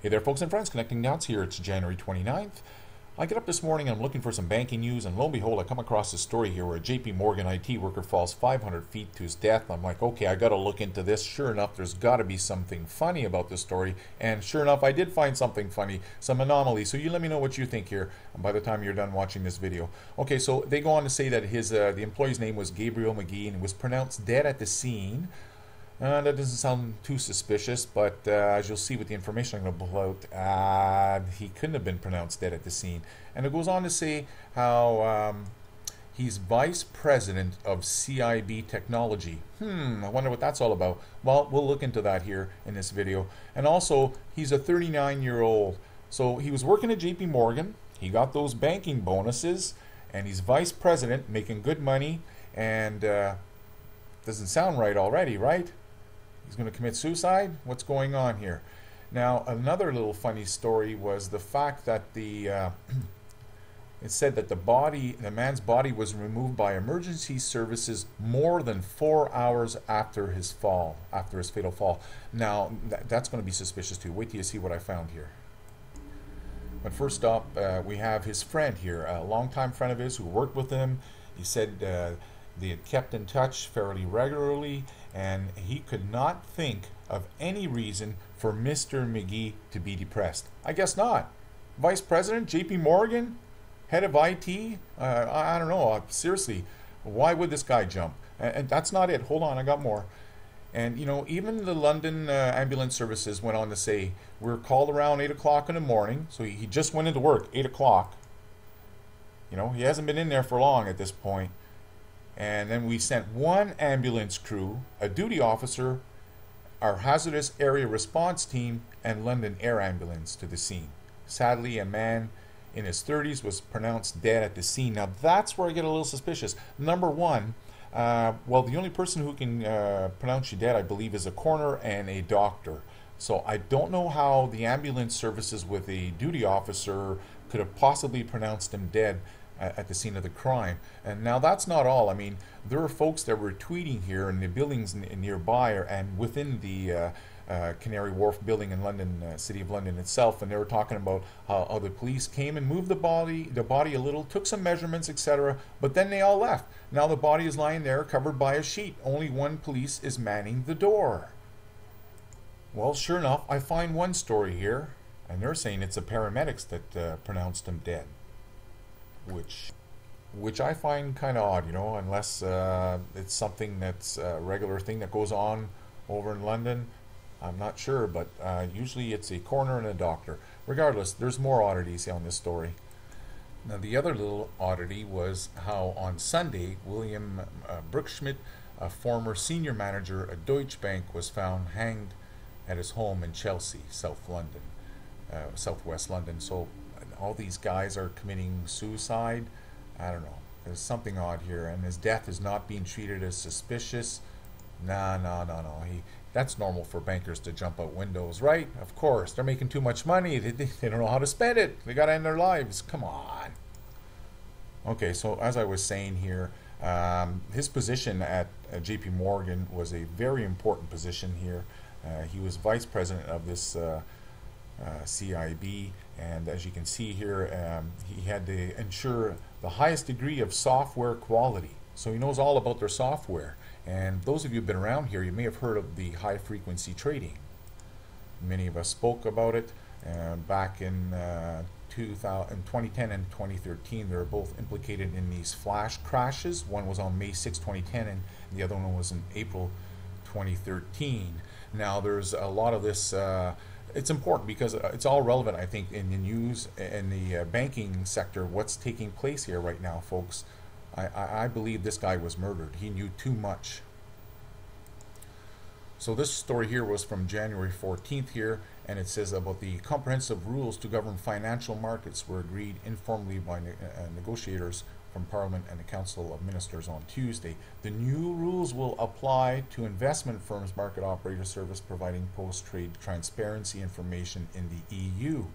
Hey there, folks and friends, Connecting Dots here. It's January 29th. I get up this morning and I'm looking for some banking news, and lo and behold, I come across this story here where a JP Morgan IT worker falls 500 feet to his death. I'm like, okay, I got to look into this. Sure enough, there's got to be something funny about this story, and sure enough, I did find something funny, some anomaly. So you let me know what you think here by the time you're done watching this video. Okay, so they go on to say that the employee's name was Gabriel McGee and was pronounced dead at the scene. That doesn't sound too suspicious, but as you'll see with the information I'm going to pull out, he couldn't have been pronounced dead at the scene. And it goes on to say how he's vice president of CIB Technology. I wonder what that's all about. Well, we'll look into that here in this video. And also, he's a 39-year-old. So he was working at JP Morgan. He got those banking bonuses, and he's vice president, making good money, and doesn't sound right already, right? He's going to commit suicide? What's going on here? Now, another little funny story was the fact that it said that the man's body was removed by emergency services more than 4 hours after his fatal fall. Now, that's going to be suspicious too. Wait till you see what I found here. But first up, we have his friend here, a longtime friend of his who worked with him. He said they had kept in touch fairly regularly, and he could not think of any reason for Mr. McGee to be depressed. I guess not. Vice President, JP Morgan, head of IT? I don't know. Seriously, why would this guy jump? And that's not it. Hold on, I got more. And, you know, even the London ambulance services went on to say, we were called around 8 o'clock in the morning. So he just went into work, 8 o'clock. You know, he hasn't been in there for long at this point. And then we sent one ambulance crew, a duty officer, our hazardous area response team, and London Air Ambulance to the scene. Sadly, a man in his 30s was pronounced dead at the scene. Now that's where I get a little suspicious. Number one, well, the only person who can pronounce you dead, I believe, is a coroner and a doctor. So I don't know how the ambulance services with a duty officer could have possibly pronounced him dead at the scene of the crime. And now that's not all. I mean, there are folks that were tweeting here in the buildings nearby and within the Canary Wharf building in London, City of London itself, and they were talking about how the police came and moved the body a little, took some measurements, etc., but then they all left. Now the body is lying there covered by a sheet. Only one police is manning the door. Well, sure enough, I find one story here, and they're saying it's the paramedics that pronounced him dead. Which I find kind of odd, you know, unless it's something that's a regular thing that goes on over in London. I'm not sure, but usually it's a coroner and a doctor. Regardless, there's more oddities on this story. Now, the other little oddity was how on Sunday, William Brookschmidt, a former senior manager at Deutsche Bank, was found hanged at his home in Chelsea, southwest London. So all these guys are committing suicide. I don't know. There's something odd here, and his death is not being treated as suspicious. No. That's normal for bankers to jump out windows, right? Of course. They're making too much money. They don't know how to spend it. They got to end their lives. Come on. Okay, so as I was saying here, his position at JP Morgan was a very important position here. He was vice president of this CIB, and as you can see here, he had to ensure the highest degree of software quality. So he knows all about their software. And those of you who've been around here, you may have heard of the high frequency trading. Many of us spoke about it back in 2010 and 2013. They were both implicated in these flash crashes. One was on May 6, 2010, and the other one was in April 2013. Now there's a lot of this. It's important because it's all relevant, I think, in the news and the banking sector. What's taking place here right now, folks? I believe this guy was murdered. He knew too much. So this story here was from January 14th here, and it says about the comprehensive rules to govern financial markets were agreed informally by negotiators from Parliament and the Council of Ministers on Tuesday. The new rules will apply to investment firms, market operator service providing post-trade transparency information in the EU.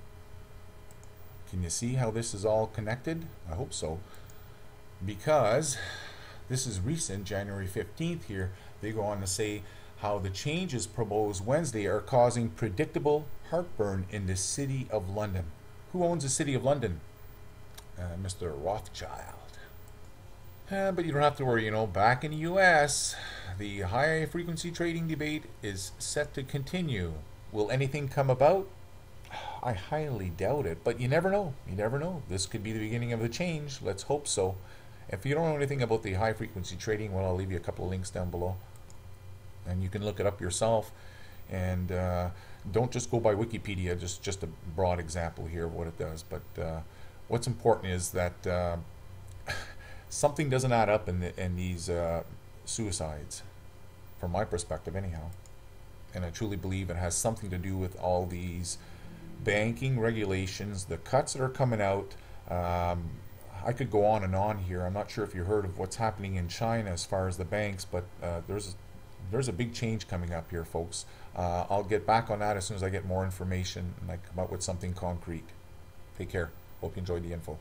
Can you see how this is all connected? I hope so. Because this is recent, January 15th here, they go on to say how the changes proposed Wednesday are causing predictable Heartburn in the City of London. Who owns the City of London? Mr. Rothschild. But you don't have to worry, back in the US, the high frequency trading debate is set to continue. Will anything come about? I highly doubt it, but you never know. You never know. This could be the beginning of a change. Let's hope so. If you don't know anything about the high frequency trading, well, I'll leave you a couple of links down below. And you can look it up yourself. And don't just go by Wikipedia, just a broad example here of what it does. But what's important is that something doesn't add up in these suicides, from my perspective anyhow. And I truly believe it has something to do with all these banking regulations, the cuts that are coming out. I could go on and on here. I'm not sure if you heard of what's happening in China as far as the banks, but there's a big change coming up here, folks. I'll get back on that as soon as I get more information and I come up with something concrete. Take care. Hope you enjoyed the info.